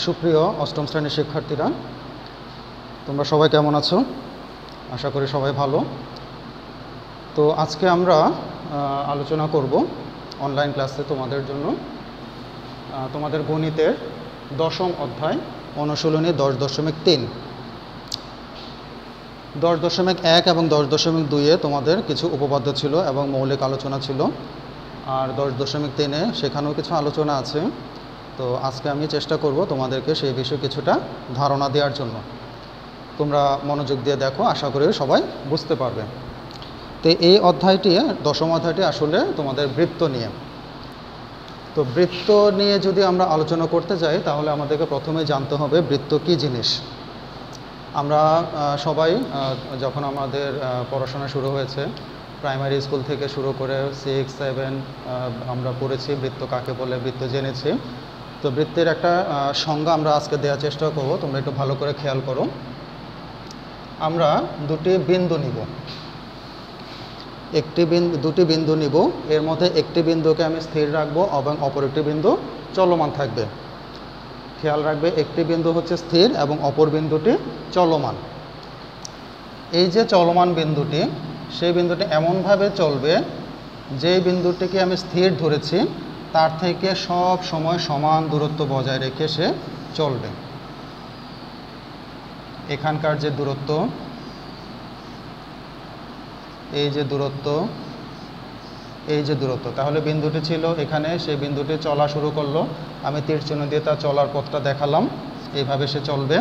সুপ্রিয় অষ্টম শ্রেণীর শিক্ষার্থীরা, তোমরা সবাই কেমন আছো? আশা করি সবাই ভালো। তো আজকে আমরা আলোচনা করব অনলাইন ক্লাসে তোমাদের জন্য তোমাদের গণিতের দশম অধ্যায় অনুশীলনী 10.3, 10.1 এবং 10.2-এ তোমাদের কিছু উপপাদ্য ছিল এবং মৌলিক আলোচনা ছিল, আর 10.3-এ সেখানেও কিছু আলোচনা আছে। তো আজকে আমি চেষ্টা করব তোমাদেরকে সেই বিষয়ে কিছুটা ধারণা দেওয়ার জন্য। তোমরা মনোযোগ দিয়ে দেখো, আশা করি সবাই বুঝতে পারবে। তো এই অধ্যায়টি, দশম অধ্যায়টি আসলে তোমাদের বৃত্ত নিয়ে। তো বৃত্ত নিয়ে যদি আমরা আলোচনা করতে যাই তাহলে আমাদেরকে প্রথমে জানতে হবে বৃত্ত কী জিনিস। আমরা সবাই যখন আমাদের পড়াশোনা শুরু হয়েছে, প্রাইমারি স্কুল থেকে শুরু করে 6, 7 আমরা পড়েছি বৃত্ত কাকে বলে, বৃত্ত জেনেছি। তো বৃত্তের একটা সংজ্ঞা আমরা আজকে দেওয়ার চেষ্টা করব, তোমরা একটু ভালো করে খেয়াল করো। আমরা দুটি বিন্দু নিব, দুটি বিন্দু নিব, এর মধ্যে একটি বিন্দুকে আমি স্থির রাখবো এবং অপর একটি বিন্দু চলমান থাকবে। খেয়াল রাখবে, একটি বিন্দু হচ্ছে স্থির এবং অপর বিন্দুটি চলমান। এই যে চলমান বিন্দুটি, সেই বিন্দুটি এমনভাবে চলবে যে বিন্দুটিকে আমি স্থির ধরেছি তার থেকে সব সময় সমান দূরত্ব বজায় রেখে সে চলবে। এখানকার যে দূরত্ব, এই যে দূরত্ব, এই যে দূরত্ব, তাহলে বিন্দুটি ছিল এখানে, সেই বিন্দুটি চলা শুরু করলো, আমি তীর চিহ্ন দিয়ে তার চলার পথটা দেখালাম। এইভাবে সে চলবে,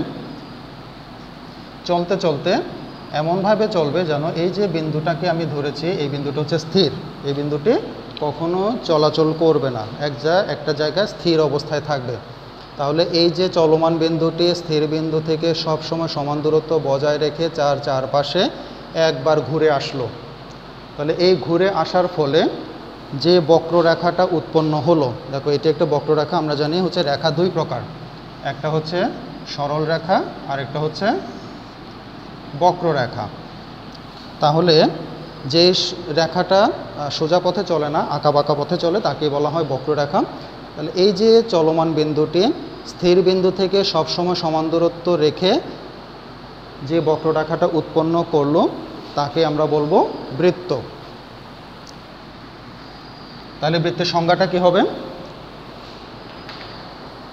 চলতে চলতে এমনভাবে চলবে যেন এই যে বিন্দুটাকে আমি ধরেছি, এই বিন্দুটা হচ্ছে স্থির, এই বিন্দুটি কখনো চলাচল করবে না, একটা জায়গায় স্থির অবস্থায় থাকবে। তাহলে এই যে চলমান বিন্দুটি স্থির বিন্দু থেকে সবসময় সমান দূরত্ব বজায় রেখে চারপাশে একবার ঘুরে আসলো। তাহলে এই ঘুরে আসার ফলে যে বক্ররেখাটা উৎপন্ন হলো, দেখো এটি একটা বক্ররেখা, আমরা জানি হচ্ছে রেখা দুই প্রকার, একটা হচ্ছে সরল রেখা আর একটা হচ্ছে বক্ররেখা। তাহলে যে রেখাটা সোজা পথে চলে না, আঁকাবাঁকা পথে চলে, তাকে বলা হয় বক্ররেখা। তাহলে এই যে চলমান বিন্দুটি স্থির বিন্দু থেকে সবসময় সমান দূরত্ব রেখে যে বক্ররেখাটা উৎপন্ন করলো তাকে আমরা বলবো বৃত্ত। তাহলে বৃত্তের সংজ্ঞাটা কি হবে?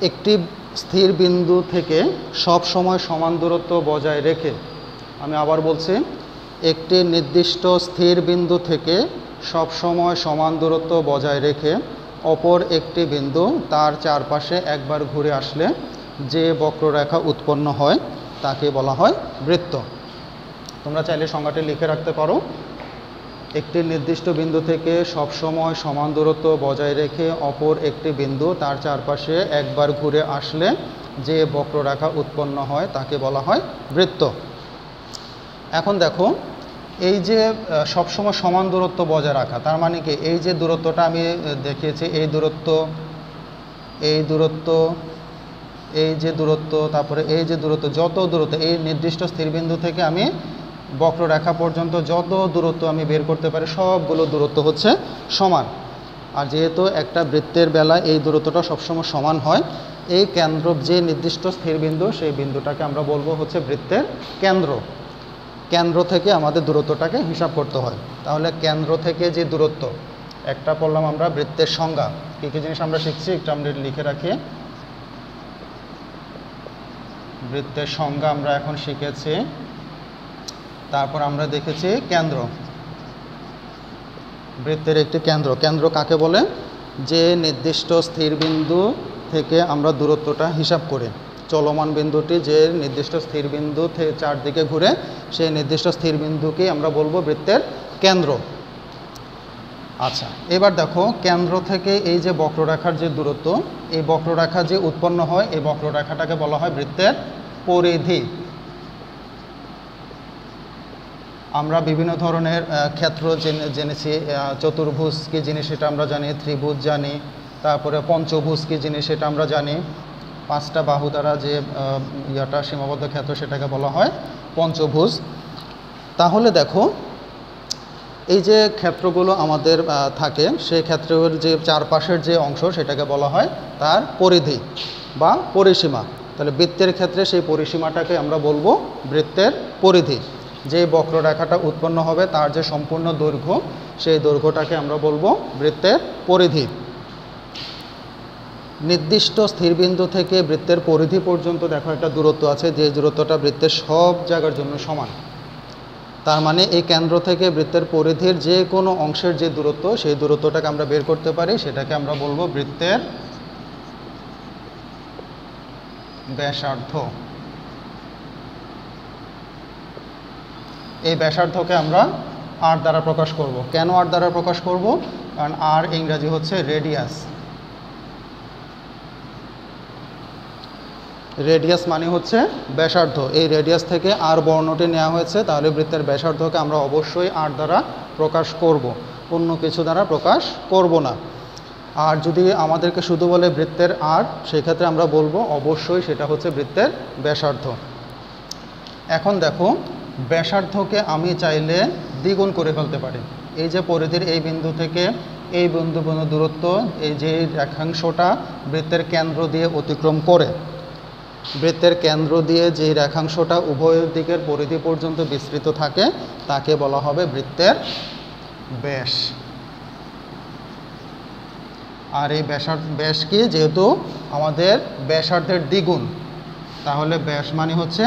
একটি স্থির বিন্দু থেকে সব সময় সমান দূরত্ব বজায় রেখে, আমি আবার বলছি, একটি নির্দিষ্ট স্থির বিন্দু থেকে সব সময় সমান দূরত্ব বজায় রেখে অপর একটি বিন্দু তার চারপাশে একবার ঘুরে আসলে যে বক্ররেখা উৎপন্ন হয় তাকে বলা হয় বৃত্ত। তোমরা চাইলে সংজ্ঞাটি লিখে রাখতে পারো। একটি নির্দিষ্ট বিন্দু থেকে সব সময় সমান দূরত্ব বজায় রেখে অপর একটি বিন্দু তার চারপাশে একবার ঘুরে আসলে যে বক্ররেখা উৎপন্ন হয় তাকে বলা হয় বৃত্ত। এখন দেখো, এই যে সবসময় সমান দূরত্ব বজায় রাখা, তার মানে কি, এই যে দূরত্বটা আমি দেখিয়েছি, এই দূরত্ব, এই দূরত্ব, এই যে দূরত্ব, তারপরে এই যে দূরত্ব, যত দূরত্ব এই নির্দিষ্ট স্থিরবিন্দু থেকে আমি বক্ররেখা পর্যন্ত যত দূরত্ব আমি বের করতে পারি সবগুলো দূরত্ব হচ্ছে সমান। আর যেহেতু একটা বৃত্তের বেলা এই দূরত্বটা সবসময় সমান হয়, এই কেন্দ্র যে নির্দিষ্ট স্থিরবিন্দু, সেই বিন্দুটাকে আমরা বলবো হচ্ছে বৃত্তের কেন্দ্র। কেন্দ্র থেকে আমাদের দূরত্বটাকে হিসাব করতে হয়। তাহলে কেন্দ্র থেকে যে দূরত্ব, একটা পড়লাম আমরা বৃত্তের সংজ্ঞা, কী কী জিনিস আমরা শিখছি একটু আমরা লিখে রাখি। বৃত্তের সংজ্ঞা আমরা এখন শিখেছি, তারপর আমরা দেখেছি কেন্দ্র। বৃত্তের একটি কেন্দ্র, কেন্দ্র কাকে বলে? যে নির্দিষ্ট স্থির বিন্দু থেকে আমরা দূরত্বটা হিসাব করি, চলমান বিন্দুটি যে নির্দিষ্ট স্থির বিন্দু চারদিকে ঘুরে, সেই নির্দিষ্ট স্থির বিন্দুকেই আমরা বলবো বৃত্তের কেন্দ্র। আচ্ছা, এবার দেখো, কেন্দ্র থেকে এই যে বক্ররেখার যে দূরত্ব, এই বক্ররেখা যে উৎপন্ন হয়, এই বক্ররেখাটাকে বলা হয় বৃত্তের পরিধি। আমরা বিভিন্ন ধরনের ক্ষেত্র জেনেছি, চতুর্ভুজ কী জিনিস সেটা আমরা জানি, ত্রিভুজ জানি, তারপরে পঞ্চভুজ কী জিনিস সেটা আমরা জানি, পাঁচটা বাহু দ্বারা যে সীমাবদ্ধ ক্ষেত্র সেটাকে বলা হয় পঞ্চভুজ। তাহলে দেখো, এই যে ক্ষেত্রগুলো আমাদের থাকে, সেই ক্ষেত্রের যে চারপাশের যে অংশ সেটাকে বলা হয় তার পরিধি। বা পরিসীমা। তাহলে বৃত্তের ক্ষেত্রে সেই পরিসীমাটাকে আমরা বলবো বৃত্তের পরিধি। যে বক্ররেখাটা উৎপন্ন হবে তার যে সম্পূর্ণ দৈর্ঘ্য, সেই দৈর্ঘ্যটাকে আমরা বলবো বৃত্তের পরিধি। নির্দিষ্ট স্থিরবিন্দু থেকে বৃত্তের পরিধি পর্যন্ত দেখো একটা দূরত্ব আছে, যে দূরত্বটা বৃত্তের সব জায়গার জন্য সমান। তার মানে এই কেন্দ্র থেকে বৃত্তের পরিধির যে কোনো অংশের যে দূরত্ব, সেই দূরত্বটাকে আমরা বের করতে পারি, সেটাকে আমরা বলবো বৃত্তের ব্যাসার্ধ। এই ব্যাসার্ধকে আমরা আর দ্বারা প্রকাশ করব। কেন আর দ্বারা প্রকাশ করব? কারণ আর ইংরাজি হচ্ছে রেডিয়াস। রেডিয়াস মানে হচ্ছে ব্যাসার্ধ। এই রেডিয়াস থেকে আর বর্ণটি নেওয়া হয়েছে, তাহলে বৃত্তের ব্যাসার্ধকে আমরা অবশ্যই আর দ্বারা প্রকাশ করব, অন্য কিছু দ্বারা প্রকাশ করব না। আর যদি আমাদেরকে শুধু বলে বৃত্তের আর, সেক্ষেত্রে আমরা বলবো অবশ্যই সেটা হচ্ছে বৃত্তের ব্যাসার্ধ। এখন দেখো, ব্যাসার্ধকে আমি চাইলে দ্বিগুণ করে ফেলতে পারি। এই যে পরিধির এই বিন্দু থেকে এই বিন্দু পর্যন্ত দূরত্ব, এই যে রেখাংশটা বৃত্তের কেন্দ্র দিয়ে অতিক্রম করে, বৃত্তের কেন্দ্র দিয়ে যে রেখাংশটা উভয় দিকের পরিধি পর্যন্ত বিস্তৃত থাকে, তাকে বলা হবে বৃত্তের ব্যাস। আর এই ব্যাস কি? যেহেতু আমাদের ব্যাসার্ধের দ্বিগুণ, তাহলে ব্যাস মানে হচ্ছে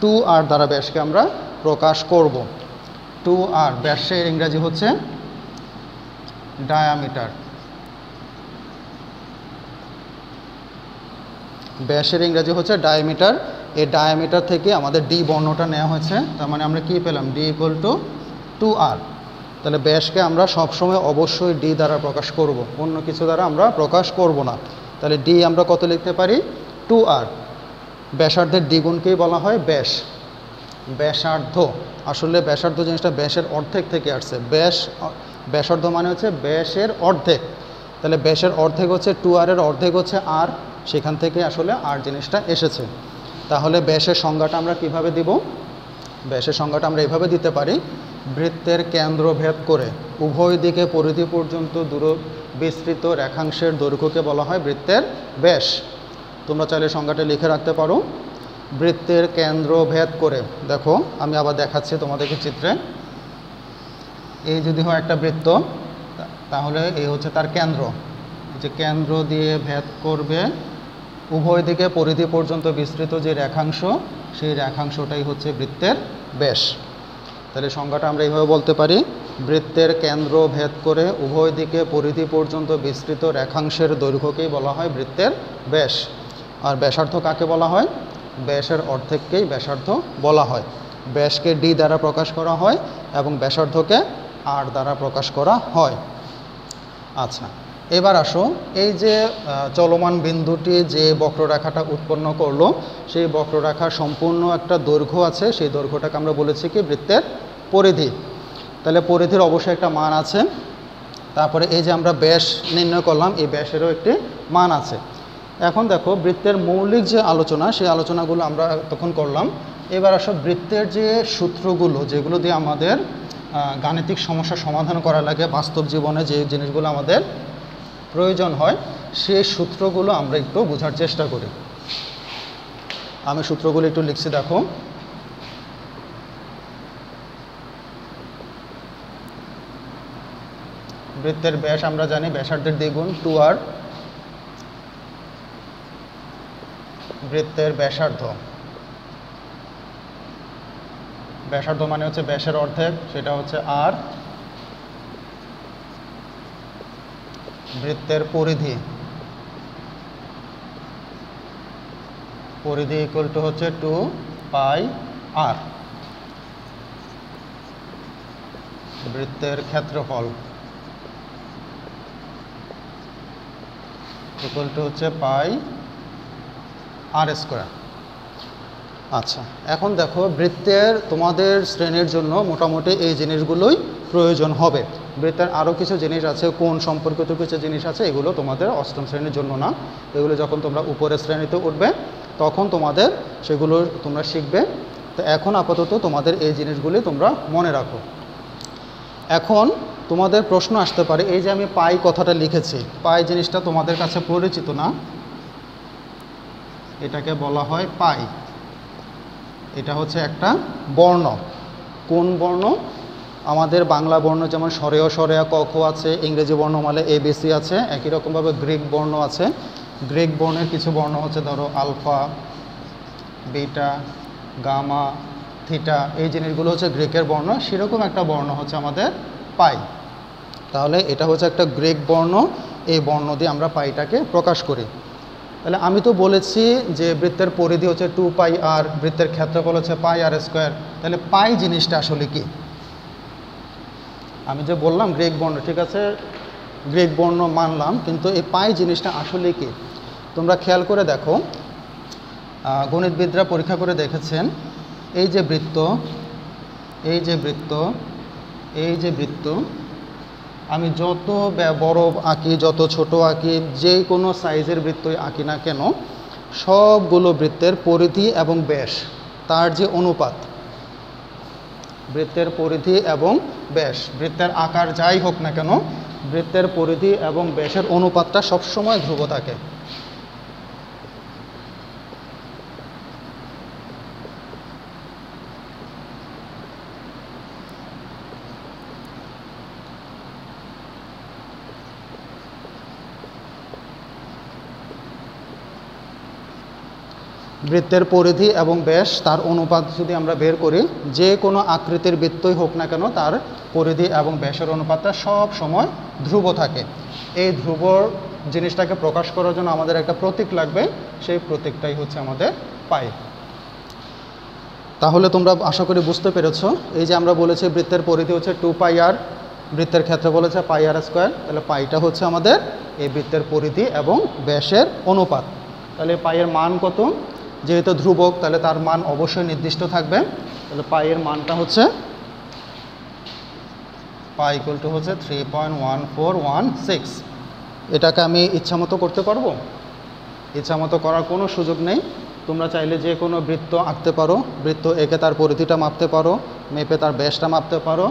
2r দ্বারা ব্যাসকে আমরা প্রকাশ করব। 2r ব্যাসের ইংরেজি হচ্ছে ডায়ামিটার। ব্যাসের ইংরেজি হচ্ছে ডায়ামিটার। এই ডায়ামিটার থেকে আমাদের ডি বর্ণটা নেওয়া হয়েছে, তার মানে আমরা কি পেলাম? D equal to 2r। তাহলে ব্যাসকে আমরা সবসময় অবশ্যই ডি দ্বারা প্রকাশ করব, অন্য কিছু দ্বারা আমরা প্রকাশ করব না। তাহলে ডি আমরা কত লিখতে পারি? 2r। ব্যাসার্ধের দ্বিগুণকেই বলা হয় ব্যাস। ব্যাসার্ধ, আসলে ব্যাসার্ধ জিনিসটা ব্যাসের অর্ধেক থেকে আসছে। ব্যাসার্ধ মানে হচ্ছে ব্যাসের অর্ধেক। তাহলে ব্যাসের অর্ধেক হচ্ছে 2r, এর অর্ধেক হচ্ছে r, সেখান থেকে আসলে আর জিনিসটা এসেছে। তাহলে ব্যাসের সংজ্ঞাটা আমরা কিভাবে দিব? ব্যাসের সংজ্ঞাটা আমরা এইভাবে দিতে পারি, বৃত্তের কেন্দ্র ভেদ করে উভয় দিকে পরিধি পর্যন্ত বিস্তৃত রেখাংশের দৈর্ঘ্যকে বলা হয় বৃত্তের ব্যাস। তোমরা চাইলে সংজ্ঞাটা লিখে রাখতে পারো। বৃত্তের কেন্দ্র ভেদ করে, দেখো আমি আবার দেখাচ্ছি তোমাদেরকে চিত্রে। এই যদি হয় একটা বৃত্ত, তাহলে এই হচ্ছে তার কেন্দ্র। যে কেন্দ্র দিয়ে ভেদ করবে উভয় দিকে পরিধি পর্যন্ত বিস্তৃত যে রেখাংশ, সেই রেখাংশটাই হচ্ছে বৃত্তের ব্যাস। তাহলে সংজ্ঞাটা আমরা এইভাবে বলতে পারি, বৃত্তের কেন্দ্র ভেদ করে উভয় দিকে পরিধি পর্যন্ত বিস্তৃত রেখাংশের দৈর্ঘ্যকেই বলা হয় বৃত্তের ব্যাস। আর ব্যাসার্ধ কাকে বলা হয়? ব্যাসের অর্ধেককেই ব্যাসার্ধ বলা হয়। ব্যাসকে ডি দ্বারা প্রকাশ করা হয় এবং ব্যাসার্ধকে আর দ্বারা প্রকাশ করা হয়। আচ্ছা, এবার আসো, এই যে চলমান বিন্দুটি যে বক্ররেখাটা উৎপন্ন করলো, সেই বক্ররেখার সম্পূর্ণ একটা দৈর্ঘ্য আছে, সেই দৈর্ঘ্যটাকে আমরা বলেছি কি? বৃত্তের পরিধি। তাহলে পরিধির অবশ্যই একটা মান আছে। তারপরে এই যে আমরা ব্যাস নির্ণয় করলাম, এই ব্যাসেরও একটি মান আছে। এখন দেখো, বৃত্তের মৌলিক যে আলোচনা, সেই আলোচনাগুলো আমরা তখন করলাম। এবার আসো, বৃত্তের যে সূত্রগুলো, যেগুলো দিয়ে আমাদের গাণিতিক সমস্যা সমাধান করা লাগে, বাস্তব জীবনে যে জিনিসগুলো আমাদের প্রয়োজন হয়, সেই সূত্রগুলো আমরা একটু বোঝার চেষ্টা করি। আমি সূত্রগুলো একটু লিখছি, দেখো। বৃত্তের ব্যাস আমরা জানি ব্যাসার্ধের দ্বিগুণ 2r। বৃত্তের ব্যাসার্ধ, ব্যাসার্ধ মানে হচ্ছে ব্যাসের অর্ধেক, সেটা হচ্ছে r। বৃত্তের পরিধি, পরিধি ইকুয়াল টু হচ্ছে 2πr। বৃত্তের ক্ষেত্রফল ইকুয়াল টু হচ্ছে πr²। আচ্ছা, এখন দেখো, বৃত্তের তোমাদের শ্রেণীর জন্য মোটামুটি এই জিনিসগুলোই প্রয়োজন হবে। বৃত্তের আরও কিছু জিনিস আছে, কোণ সম্পর্কিত কিছু জিনিস আছে, এগুলো তোমাদের অষ্টম শ্রেণীর জন্য না। এগুলো যখন তোমরা উপরের শ্রেণীতে উঠবে তখন তোমাদের সেগুলো তোমরা শিখবে। তো এখন আপাতত তোমাদের এই জিনিসগুলি তোমরা মনে রাখো। এখন তোমাদের প্রশ্ন আসতে পারে, এই যে আমি পাই কথাটা লিখেছি, পাই জিনিসটা তোমাদের কাছে পরিচিত না? এটাকে বলা হয় পাই। এটা হচ্ছে একটা বর্ণ। কোন বর্ণ? আমাদের বাংলা বর্ণ যেমন স্বরেয় স্বরেয়া ক খ আছে, ইংরেজি বর্ণমালা ABC আছে, একই রকমভাবে গ্রিক বর্ণ আছে। গ্রিক বর্ণের কিছু বর্ণ হচ্ছে ধরো আলফা, বিটা, গামা, থিটা, এই জিনিসগুলো হচ্ছে গ্রিকের বর্ণ। সেরকম একটা বর্ণ হচ্ছে আমাদের পাই। তাহলে এটা হচ্ছে একটা গ্রিক বর্ণ, এই বর্ণ দিয়ে আমরা পাইটাকে প্রকাশ করি। তাহলে আমি তো বলেছি যে বৃত্তের পরিধি হচ্ছে 2πr, বৃত্তের ক্ষেত্রফল হচ্ছে πr²। তাহলে পাই জিনিসটা আসলে কি? আমি যে বললাম গ্রিক বর্ণ, ঠিক আছে, গ্রিক বর্ণ মানলাম, কিন্তু এই পাই জিনিসটা আসলে কি? তোমরা খেয়াল করে দেখো, গণিতবিদরা পরীক্ষা করে দেখেছেন, এই যে বৃত্ত, এই যে বৃত্ত, এই যে বৃত্ত, আমি যত বড় আঁকি, যত ছোট আঁকি, যে কোনো সাইজের বৃত্তই আঁকি না কেন, সবগুলো বৃত্তের পরিধি এবং ব্যাস, তার যে অনুপাত, বৃত্তের পরিধি এবং ব্যাস, বৃত্তের আকার যাই হোক না কেন, বৃত্তের পরিধি এবং ব্যাসের অনুপাতটা সবসময় ধ্রুব থাকে। বৃত্তের পরিধি এবং ব্যাস তার অনুপাত যদি আমরা বের করি, যে কোনো আকৃতির বৃত্তই হোক না কেন, তার পরিধি এবং ব্যাসের অনুপাতটা সব সময় ধ্রুব থাকে। এই ধ্রুব জিনিসটাকে প্রকাশ করার জন্য আমাদের একটা প্রতীক লাগবে, সেই প্রতীকটাই হচ্ছে আমাদের পাই। তাহলে তোমরা আশা করি বুঝতে পেরেছো, এই যে আমরা বলেছি বৃত্তের পরিধি হচ্ছে 2πr, বৃত্তের ক্ষেত্রফল হচ্ছে πr²। তাহলে পাইটা হচ্ছে আমাদের এই বৃত্তের পরিধি এবং ব্যাসের অনুপাত। তাহলে পাইয়ের মান কত? যেহেতু ধ্রুবক, তাহলে তার মান অবশ্যই নির্দিষ্ট থাকবে। তাহলে পাইয়ের মানটা হচ্ছে পাই ইকুয়াল টু হচ্ছে 3.1416। এটাকে আমি ইচ্ছামতো করতে পারবো? ইচ্ছামতো করার কোনো সুযোগ নেই। তোমরা চাইলে যে কোনো বৃত্ত আঁকতে পারো, বৃত্ত এঁকে তার পরিধিটা মাপতে পারো, মেপে তার ব্যাসটা মাপতে পারো,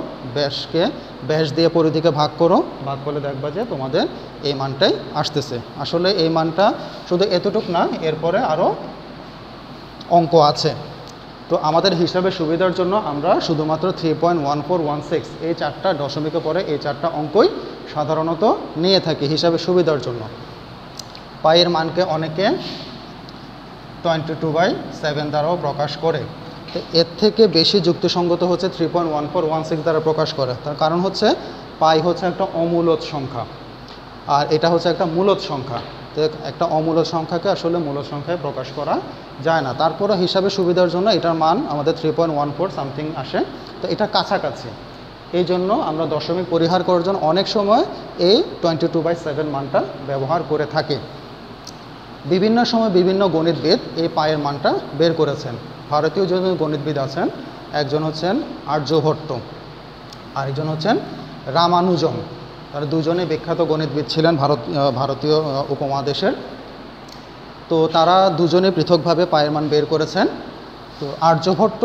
ব্যাস দিয়ে পরিধিকে ভাগ করো, ভাগ করলে দেখবা যে তোমাদের এই মানটাই আসতেছে। আসলে এই মানটা শুধু এতটুক না, এরপরে আরও অঙ্ক আছে। তো আমাদের হিসাবে সুবিধার জন্য আমরা শুধুমাত্র 3.1416 এই 4টা দশমিকের পরে এই 4টা অঙ্কই সাধারণত নিয়ে থাকি হিসাবে সুবিধার জন্য। পাইয়ের মানকে অনেকে 22/7 দ্বারাও প্রকাশ করে। তো এর থেকে বেশি যুক্তিসঙ্গত হচ্ছে 3.1416 দ্বারা প্রকাশ করে। তার কারণ হচ্ছে পাই হচ্ছে একটা অমূলদ সংখ্যা, আর এটা হচ্ছে একটা মূলদ সংখ্যা। তো একটা অমূলদ সংখ্যাকে আসলে মূলদ সংখ্যায় প্রকাশ করা যায় না। তারপরে হিসাবে সুবিধার জন্য এটার মান আমাদের 3.14 সামথিং আসে। তো এটা কাছাকাছি, এই জন্য আমরা দশমিক পরিহার করার জন্য অনেক সময় এই 22/7 মানটা ব্যবহার করে থাকি। বিভিন্ন সময় বিভিন্ন গণিতবিদ এই পায়ের মানটা বের করেছেন। ভারতীয় যে গণিতবিদ আছেন, একজন হচ্ছেন আর্যভট্ট, আরেকজন হচ্ছেন রামানুজন। তারা দুজনে বিখ্যাত গণিতবিদ ছিলেন ভারতীয় উপমহাদেশের। তো তারা দুজনে পৃথকভাবে পায়ের মান বের করেছেন। তো আর্যভট্ট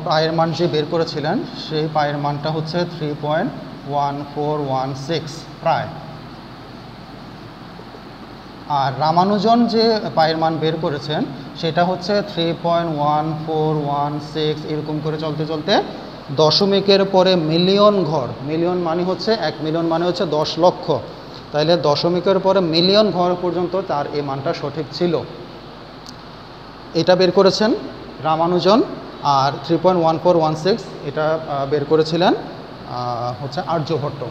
পায়ের মান যে বের করেছিলেন, সেই পায়ের মানটা হচ্ছে 3.1416 প্রায়। আর রামানুজন যে পায়ের মান বের করেছেন সেটা হচ্ছে 3.1416, এরকম করে চলতে চলতে দশমিকের পরে মিলিয়ন ঘর, মিলিয়ন মানে হচ্ছে 1 মিলিয়ন মানে হচ্ছে 10 লক্ষ, তাইলে দশমিকের পরে মিলিয়ন ঘর পর্যন্ত তার এই মানটা সঠিক ছিল। এটা বের করেছেন রামানুজন। আর 3.1416 এটা বের করেছিলেন হচ্ছে আর্যভট্ট।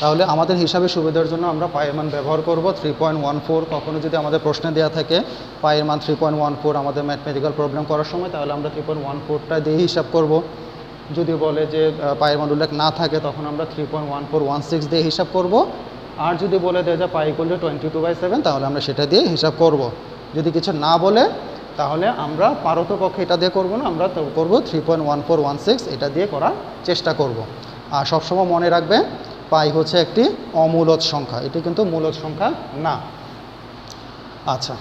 তাহলে আমাদের হিসাবে সুবিধার জন্য আমরা পায়ের মান ব্যবহার করব 3.14। কখনো যদি আমাদের প্রশ্নে দেওয়া থাকে পায়ের মান 3.14 আমাদের ম্যাথমেটিক্যাল প্রবলেম করার সময়, তাহলে আমরা 3.14টা দিয়ে হিসাব করব। যদি বলে যে পায়ের মান উল্লেখ না থাকে, তখন আমরা 3.1416 দিয়ে হিসাব করব। আর যদি বলে দেয় যে পাই ইকুয়াল টু 22/7, তাহলে আমরা সেটা দিয়ে হিসাব করব। যদি কিছু না বলে, তাহলে আমরা পারতপক্ষে এটা দিয়ে করব না, আমরা করব 3.1416 এটা দিয়ে করার চেষ্টা করব। আর সবসময় মনে রাখবে পাই হচ্ছে একটি অমূলদ সংখ্যা, এটি কিন্তু মূলদ সংখ্যা না। আচ্ছা,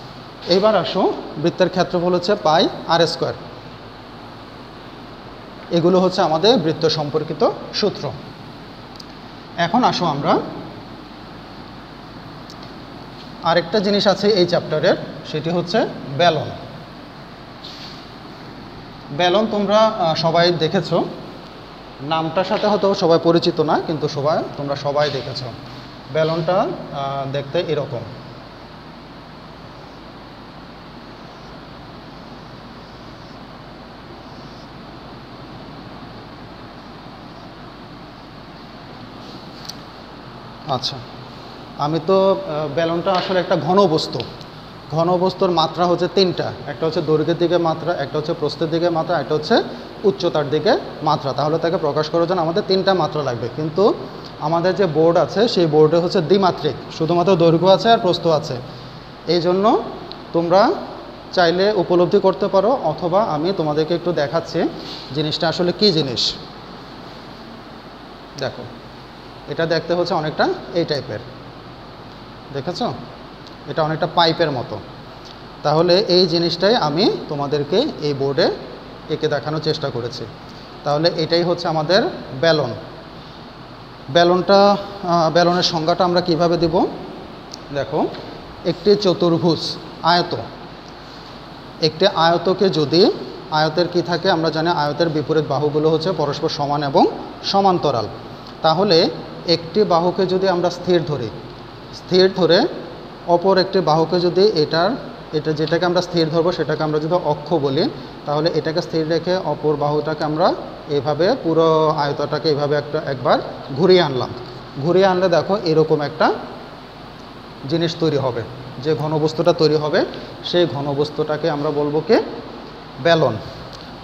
এইবার আসো বৃত্তের ক্ষেত্রফল হচ্ছে পাই r²। এগুলো হচ্ছে আমাদের বৃত্ত সম্পর্কিত সূত্র। এখন আসো আমরা আরেকটা জিনিস আছে এই চ্যাপ্টারের, সেটি হচ্ছে বেলন। বেলন তোমরা সবাই দেখেছো, নামটার সাথে হয়তো সবাই পরিচিত না, কিন্তু তোমরা সবাই দেখেছো। বেলনটা দেখতে এরকম। আচ্ছা, আমি তো বেলনটা আসলে একটা ঘনবস্তুর মাত্রা হচ্ছে তিনটা। একটা হচ্ছে দৈর্ঘ্যের দিকে মাত্রা, একটা হচ্ছে প্রস্থের দিকে মাত্রা, একটা হচ্ছে উচ্চতার দিকে মাত্রা। তাহলে তাকে প্রকাশ করার জন্য আমাদের তিনটা মাত্রা লাগবে। কিন্তু আমাদের যে বোর্ড আছে সেই বোর্ডে হচ্ছে দ্বিমাত্রিক, শুধুমাত্র দৈর্ঘ্য আছে আর প্রস্থ আছে। এই জন্য তোমরা চাইলে উপলব্ধি করতে পারো, অথবা আমি তোমাদেরকে একটু দেখাচ্ছি জিনিসটা আসলে কী জিনিস। দেখো, এটা দেখতে হচ্ছে অনেকটা এই টাইপের, দেখেছো? এটা অনেকটা পাইপের মতো। তাহলে এই জিনিসটাই আমি তোমাদেরকে এই বোর্ডে এঁকে দেখানোর চেষ্টা করেছি। তাহলে এটাই হচ্ছে আমাদের বেলন। বেলনের সংজ্ঞাটা আমরা কিভাবে দেব? দেখো, একটি চতুর্ভুজ আয়ত, একটি আয়তকে যদি, আয়তের কি থাকে আমরা জানি, আয়তের বিপরীত বাহুগুলো হচ্ছে পরস্পর সমান এবং সমান্তরাল। তাহলে একটি বাহুকে যদি আমরা স্থির ধরে অপর একটি বাহুকে যদি এটা যেটাকে আমরা স্থির ধরবো সেটাকে আমরা যদি অক্ষ বলি, তাহলে এটাকে স্থির রেখে অপর বাহুটাকে আমরা এইভাবে পুরো আয়তটাকে এইভাবে একবার ঘুরিয়ে আনলাম। ঘুরিয়ে আনলে দেখো এরকম একটা জিনিস তৈরি হবে। যে ঘনবস্তুটা তৈরি হবে সেই ঘনবস্তুটাকে আমরা বলবো কি? বেলন।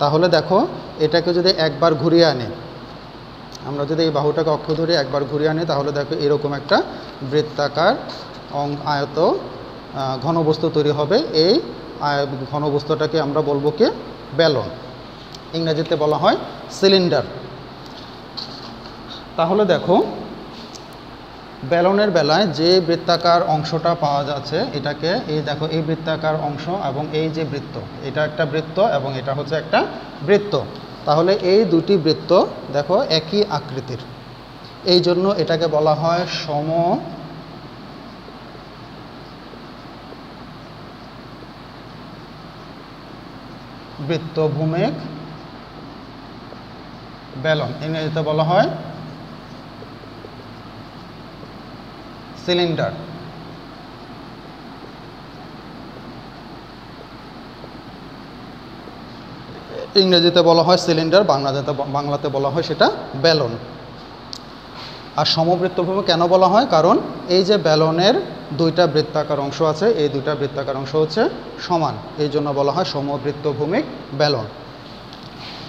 তাহলে দেখো, এটাকে যদি একবার ঘুরিয়ে আনি, আমরা যদি এই বাহুটাকে অক্ষ ধরে একবার ঘুরিয়ে আনি, তাহলে দেখো এরকম একটা বৃত্তাকার আয়ত ঘনবস্তু তৈরি হবে। এই ঘনবস্তুটাকে আমরা বলবো কি? বেলন। ইংরেজিতে বলা হয় সিলিন্ডার। তাহলে দেখো, বেলনের বেলায় যে বৃত্তাকার অংশটা পাওয়া যাচ্ছে, এটাকে দেখো, এই বৃত্তাকার অংশ এবং এই যে বৃত্ত, এটা একটা বৃত্ত এবং এটা হচ্ছে একটা বৃত্ত। তাহলে এই দুটি বৃত্ত দেখো একই আকৃতির, এই জন্য এটাকে বলা হয় সমবৃত্তভূমিক বেলন। ইংরেজিতে বলা হয় সিলিন্ডার। ইংরেজিতে বলা হয় সিলিন্ডার, বাংলাতে বলা হয় সেটা বেলন। আর সমবৃত্তভূমি কেন বলা হয়? কারণ এই যে বেলনের দুইটা বৃত্তাকার অংশ আছে, এই দুইটা বৃত্তাকার অংশ হচ্ছে সমান, এই জন্য বলা হয় সমবৃত্তভূমিক বেলন।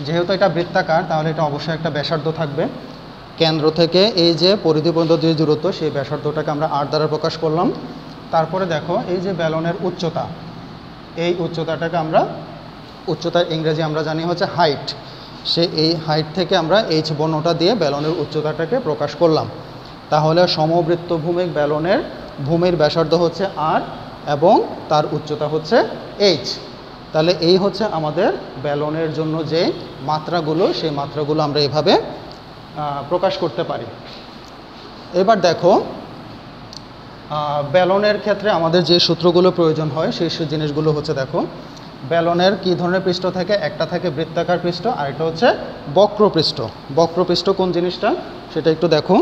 যেহেতু এটা বৃত্তাকার, তাহলে এটা অবশ্যই একটা ব্যাসার্ধ থাকবে। কেন্দ্র থেকে এই যে পরিধি পর্যন্ত যে দূরত্ব, সেই ব্যাসার্ধটাকে আমরা r দ্বারা প্রকাশ করলাম। তারপরে দেখো, এই যে বেলনের উচ্চতা, এই উচ্চতাটাকে আমরা, উচ্চতার ইংরেজি আমরা জানি হচ্ছে হাইট। এই হাইট থেকে আমরা h বর্ণটা দিয়ে বেলনের উচ্চতাটাকে প্রকাশ করলাম। তাহলে সমবৃত্তভূমিক বেলনের ভূমির ব্যাসার্ধ হচ্ছে r এবং তার উচ্চতা হচ্ছে h। তাহলে এই হচ্ছে আমাদের বেলনের জন্য যে মাত্রাগুলো, সেই মাত্রাগুলো আমরা এভাবে প্রকাশ করতে পারি। এবার দেখো, বেলনের ক্ষেত্রে আমাদের যে সূত্রগুলো প্রয়োজন হয় সেই জিনিসগুলো হচ্ছে, দেখো, বেলনের কী ধরনের পৃষ্ঠ থাকে? একটা থাকে বৃত্তাকার পৃষ্ঠ, আর একটা হচ্ছে বক্রপৃষ্ঠ। বক্রপৃষ্ঠ কোন জিনিসটা সেটা একটু দেখো।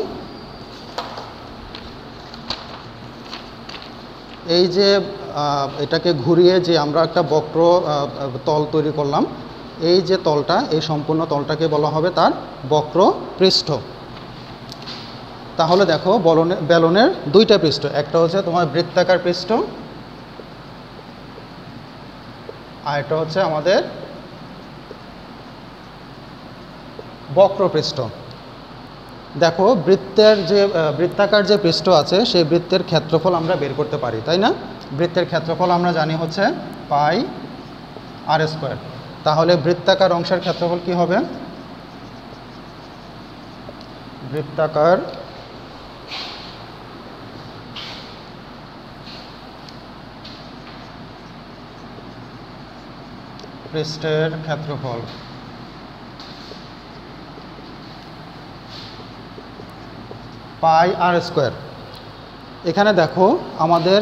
এই যে এটাকে ঘুরিয়ে যে আমরা একটা বক্র তল তৈরি করলাম, এই যে তলটা, এই সম্পূর্ণ তলটাকে বলা হবে তার বক্রপৃষ্ঠ। তাহলে দেখো, বেলনের দুইটা পৃষ্ঠ, একটা হচ্ছে তোমার বৃত্তাকার পৃষ্ঠ, আর এটা হচ্ছে আমাদের বক্রপৃষ্ঠ। দেখো, বৃত্তাকার যে পৃষ্ঠ আছে, সেই বৃত্তের ক্ষেত্রফল আমরা বের করতে পারি, তাই না? বৃত্তের ক্ষেত্রফল আমরা জানি হচ্ছে পাই r²। তাহলে বৃত্তাকার অংশের ক্ষেত্রফল কি হবে? বৃত্তাকার পৃষ্ঠের ক্ষেত্রফল পাই r²। এখানে দেখো আমাদের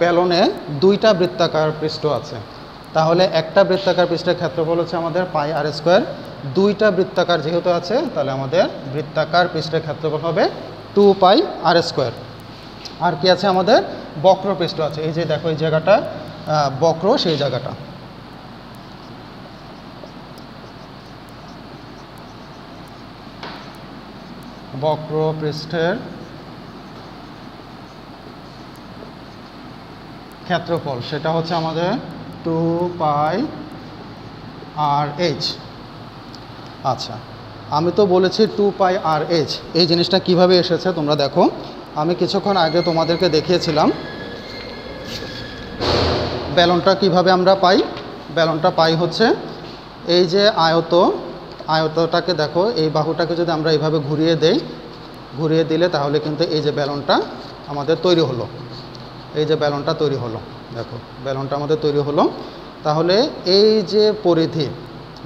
ব্যালনে দুইটা বৃত্তাকার পৃষ্ঠ আছে, তাহলে একটা বৃত্তাকার পৃষ্ঠের ক্ষেত্রফল হচ্ছে আমাদের পাই আর স্কোয়ার, দুইটা বৃত্তাকার যেহেতু আছে তাহলে আমাদের বৃত্তাকার পৃষ্ঠের ক্ষেত্রফল হবে 2 পাই আর স্কোয়ার। আর কি আছে আমাদের বক্র পৃষ্ঠ আছে, এই যে দেখো এই জায়গাটা বক্র, সেই জায়গাটা বক্র পৃষ্ঠের ক্ষেত্রফল সেটা হচ্ছে আমাদের 2 পাই আর এইচ। আচ্ছা, আমি তো বলেছি 2 পাই আর এইচ, এই জিনিসটা কিভাবে এসেছে তোমরা দেখো। আমি কিছুক্ষণ আগে তোমাদেরকে দেখিয়েছিলাম ব্যালনটা কিভাবে আমরা পাই। ব্যালনটা পাই হচ্ছে এই যে আয়তটাকে দেখো, এই বাহুটাকে যদি আমরা এইভাবে ঘুরিয়ে দেই, ঘুরিয়ে দিলে তাহলে কিন্তু এই যে ব্যালনটা আমাদের তৈরি হলো, এই যে ব্যালনটা তৈরি হলো, দেখো ব্যালনটা আমাদের তৈরি হলো। তাহলে এই যে পরিধি,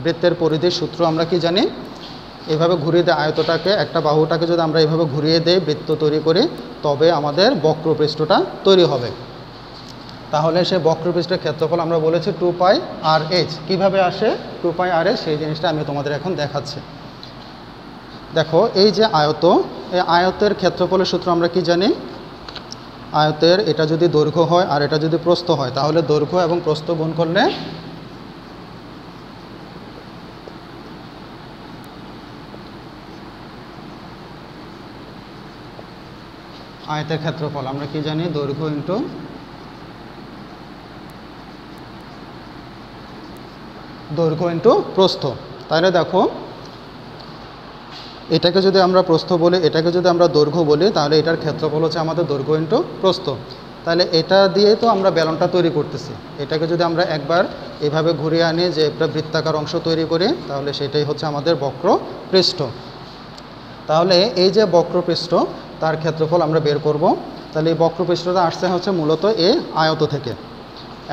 বৃত্তের পরিধির সূত্র আমরা কি জানি, এইভাবে ঘুরিয়ে দেয় আয়তটাকে, একটা বাহুটাকে যদি আমরা এইভাবে ঘুরিয়ে দেই বৃত্ত তৈরি করি, তবে আমাদের বক্রপৃষ্ঠটা তৈরি হবে। তাহলে সে বক্রপৃষ্ঠের ক্ষেত্রফল আমরা বলেছি 2 পাই আর এইচ। কীভাবে আসে 2 পাই আর এইচ, সেই জিনিসটা আমি তোমাদের এখন দেখাচ্ছি। দেখো এই যে আয়ত, এই আয়তের ক্ষেত্রফলের সূত্র আমরা কি জানি, আয়তের এটা যদি দৈর্ঘ্য হয় আর এটা যদি প্রস্থ হয়, তাহলে দৈর্ঘ্য এবং প্রস্থ গুণ করলে আয়তের ক্ষেত্রফল আমরা কি জানি, দৈর্ঘ্য ইন্টু প্রস্থ। তাহলে দেখো এটাকে যদি আমরা প্রস্থ বলি, এটাকে যদি আমরা দৈর্ঘ্য বলি, তাহলে এটার ক্ষেত্রফল হচ্ছে আমাদের দৈর্ঘ্য ইন্টু প্রস্থ। তাহলে এটা দিয়ে তো আমরা ব্যালনটা তৈরি করতেছি, এটাকে যদি আমরা একবার এভাবে ঘুরিয়ে আনি যে একটা বৃত্তাকার অংশ তৈরি করি, তাহলে সেটাই হচ্ছে আমাদের বক্রপৃষ্ঠ। তাহলে এই যে বক্রপৃষ্ঠ, তার ক্ষেত্রফল আমরা বের করব। তাহলে এই বক্রপৃষ্ঠটা আসছে হচ্ছে মূলত এই আয়ত থেকে।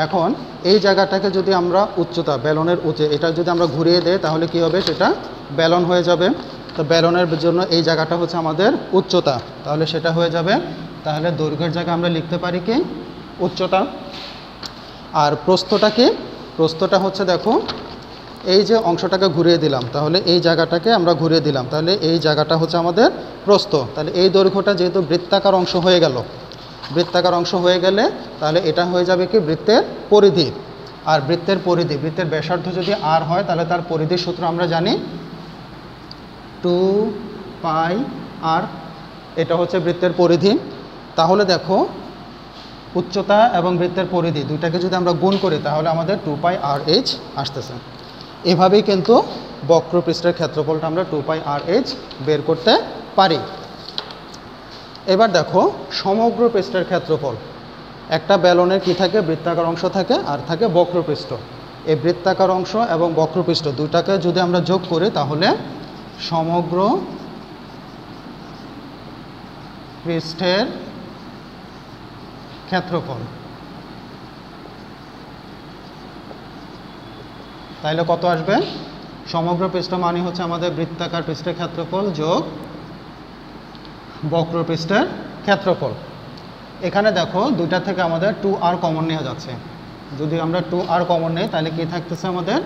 এখন এই জায়গাটাকে যদি আমরা উচ্চতা, ব্যালনের এটা যদি আমরা ঘুরিয়ে দেই, তাহলে কি হবে, সেটা ব্যালন হয়ে যাবে। তো ব্যালনের জন্য এই জায়গাটা হচ্ছে আমাদের উচ্চতা, তাহলে সেটা হয়ে যাবে। তাহলে দৈর্ঘ্যের জায়গায় আমরা লিখতে পারি কি উচ্চতা। আর প্রস্থটা কি, প্রস্থটা হচ্ছে দেখো এই যে অংশটাকে ঘুরিয়ে দিলাম, তাহলে এই জায়গাটাকে আমরা ঘুরিয়ে দিলাম, তাহলে এই জায়গাটা হচ্ছে আমাদের প্রস্থ। তাহলে এই দৈর্ঘ্যটা যেহেতু বৃত্তাকার অংশ হয়ে গেল, বৃত্তাকার অংশ হয়ে গেলে তাহলে এটা হয়ে যাবে কি বৃত্তের পরিধি। আর বৃত্তের পরিধি, বৃত্তের ব্যাসার্ধ যদি আর হয়, তাহলে তার পরিধির সূত্র আমরা জানি 2 পাই আর, এটা হচ্ছে বৃত্তের পরিধি। তাহলে দেখো উচ্চতা এবং বৃত্তের পরিধি দুইটাকে যদি আমরা গুণ করি, তাহলে আমাদের 2 পাই আর এইচ আসতেছে। এভাবেই কিন্তু বক্রপৃষ্ঠের ক্ষেত্রফলটা আমরা 2 পাই আর এইচ বের করতে পারি। এবার দেখো সমগ্র পৃষ্ঠের ক্ষেত্রফল। একটা ব্যালনের কি থাকে, বৃত্তাকার অংশ থাকে আর থাকে বক্রপৃষ্ঠ। এই বৃত্তাকার অংশ এবং বক্রপৃষ্ঠ দুইটাকে যদি আমরা যোগ করি, তাহলে সমগ্র পৃষ্ঠের ক্ষেত্রফল। তাইলে কত আসবে, সমগ্র পৃষ্ঠ মানে হচ্ছে আমাদের বৃত্তাকার পৃষ্ঠের ক্ষেত্রফল যোগ বক্রপৃষ্ঠের ক্ষেত্রফল। এখানে দেখো দুইটা থেকে আমাদের 2r কমন নেওয়া যাচ্ছে। যদি আমরা 2r কমন নেই, তাহলে কি থাকতেছে আমাদের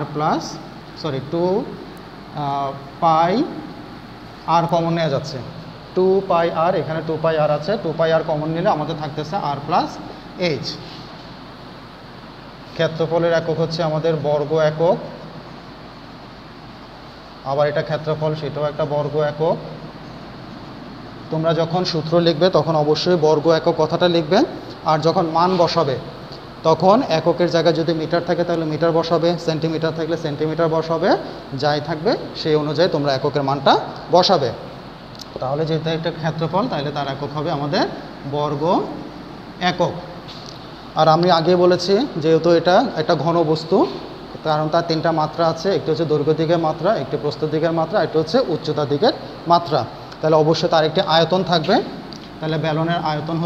r 2 পাই r কমন নেওয়া যাচ্ছে। 2 পাই r, এখানে 2 পাই r আছে, 2 পাই r কমন নিলে আমাদের থাকতেছে r প্লাস এইচ। ক্ষেত্রফলের একক হচ্ছে আমাদের বর্গ একক, আবার এটা ক্ষেত্রফল, সেটাও একটা বর্গ একক। তোমরা যখন সূত্র লিখবে তখন অবশ্যই বর্গ একক কথাটা লিখবে। আর যখন মান বসাবে, তখন এককের জায়গায় যদি মিটার থাকে তাহলে মিটার বসাবে, সেন্টিমিটার থাকলে সেন্টিমিটার বসাবে, যাই থাকবে সেই অনুযায়ী তোমরা এককের মানটা বসাবে। তাহলে যেহেতু একটা ক্ষেত্রফল, তাহলে তার একক হবে আমাদের বর্গ একক। আর আমি আগে বলেছি যেহেতু এটা একটা ঘন বস্তু, কারণ তার 3টা মাত্রা আছে, একটি হচ্ছে দৈর্ঘ্য দিকের মাত্রা, একটি প্রস্থ দিকের মাত্রা, একটি হচ্ছে উচ্চতা দিকের মাত্রা। তাহলে অবশ্যই তার একটি আয়তন থাকবে। তাহলে ব্যালনের আয়তন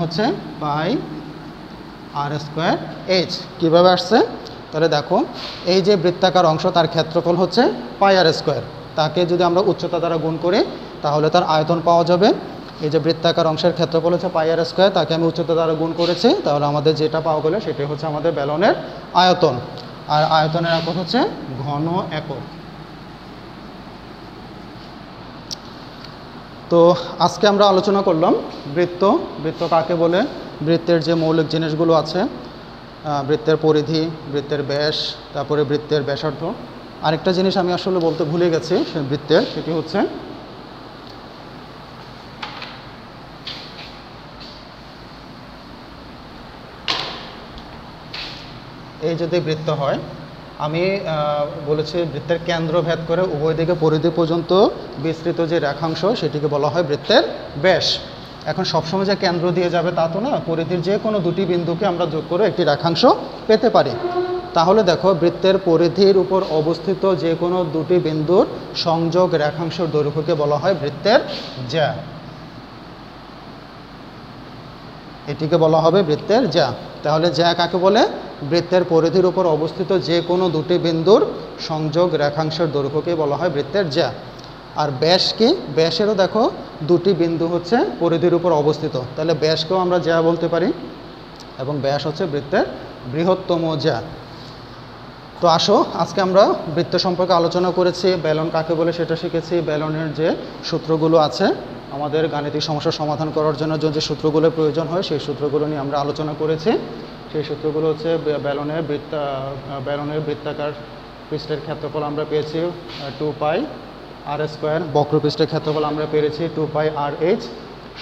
হচ্ছে পাই r² এইচ। কীভাবে আসছে, তাহলে দেখো এই যে বৃত্তাকার অংশ তার ক্ষেত্রফল হচ্ছে পাই আর স্কোয়ার, তাকে যদি আমরা উচ্চতা দ্বারা গুণ করি তাহলে তার আয়তন পাওয়া যাবে। এই যে বৃত্তাকার অংশের ক্ষেত্রফল হচ্ছে পাই আর স্কোয়ার, তাকে আমি উচ্চতা দ্বারা গুণ করেছি, তাহলে আমাদের যেটা পাওয়া গেলো সেটাই হচ্ছে আমাদের ব্যালনের আয়তন। আর আয়তনের একক হচ্ছে ঘন একক। তো আজকে আমরা আলোচনা করলাম বৃত্ত। বৃত্ত কাকে বলে, বৃত্তের যে মৌলিক জিনিসগুলো আছে, বৃত্তের পরিধি, বৃত্তের ব্যাস, তারপরে বৃত্তের ব্যাসার্ধ। আরেকটা জিনিস আমি আসলে বলতে ভুলে গেছি বৃত্তের, সেটি হচ্ছে এই যদি বৃত্ত হয়, আমি বলেছি বৃত্তের কেন্দ্র ভেদ করে উভয় দিকে পরিধি পর্যন্ত বিস্তৃত যে রেখাংশ সেটিকে বলা হয় বৃত্তের ব্যাস। এখন সবসময় যে কেন্দ্র দিয়ে যাবে তা তো না, পরিধির যে কোনো দুটি বিন্দুকে আমরা যোগ করে একটি রেখাংশ পেতে পারি। তাহলে দেখো বৃত্তের পরিধির উপর অবস্থিত যে কোনো দুটি বিন্দুর সংযোগ রেখাংশের দৈর্ঘ্যকে বলা হয় বৃত্তের জ্যা। এটিকে বলা হবে বৃত্তের জ্যা। তাহলে জ্যা কাকে বলে, বৃত্তের পরিধির উপর অবস্থিত যে কোনো দুটি বিন্দুর সংযোগ রেখাংশের দৈর্ঘ্যকে বলা হয় বৃত্তের জ্যা। আর ব্যাস কি, ব্যাসেরও দেখো দুটি বিন্দু হচ্ছে পরিধির উপর অবস্থিত, তাহলে ব্যাসকেও আমরা জ্যা বলতে পারি, এবং ব্যাস হচ্ছে বৃত্তের বৃহত্তম জ্যা। তো আসো আজকে আমরা বৃত্ত সম্পর্কে আলোচনা করেছি, ব্যালন কাকে বলে সেটা শিখেছি, ব্যালনের যে সূত্রগুলো আছে আমাদের গাণিতিক সমস্যার সমাধান করার জন্য যে সূত্রগুলোর প্রয়োজন হয় সেই সূত্রগুলো নিয়ে আমরা আলোচনা করেছি। সেই সূত্রগুলো হচ্ছে ব্যালনের বৃত্তাকার পৃষ্ঠের ক্ষেত্রফল আমরা পেয়েছি 2 পাই আর স্কোয়ার, বক্রপৃষ্ঠের ক্ষেত্রফল আমরা পেয়েছি 2 পাই আর এইচ,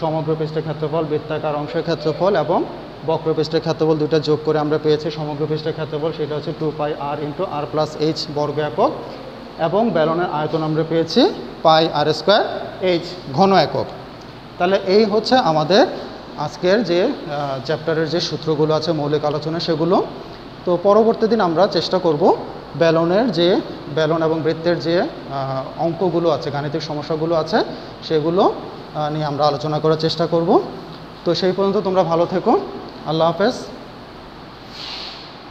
সমগ্র পৃষ্ঠের ক্ষেত্রফল, বৃত্তাকার অংশের ক্ষেত্রফল এবং বক্রপৃষ্ঠের ক্ষেত্রফল দুইটা যোগ করে আমরা পেয়েছি সমগ্র পৃষ্ঠের ক্ষেত্রফল, সেটা হচ্ছে 2 পাই আর ইন্টু আর প্লাস এইচ বর্গ একক, এবং ব্যালনের আয়তন আমরা পেয়েছি পাই আর স্কোয়ার এইচ ঘন একক। তাহলে এই হচ্ছে আমাদের আজকের যে চ্যাপ্টারের যে সূত্রগুলো আছে মৌলিক আলোচনা সেগুলো। তো পরবর্তী দিন আমরা চেষ্টা করব ব্যালন এবং বৃত্তের যে অঙ্কগুলো আছে, গাণিতিক সমস্যাগুলো আছে সেগুলো নিয়ে আমরা আলোচনা করার চেষ্টা করব। তো সেই পর্যন্ত তোমরা ভালো থেকো। আল্লাহ হাফেজ।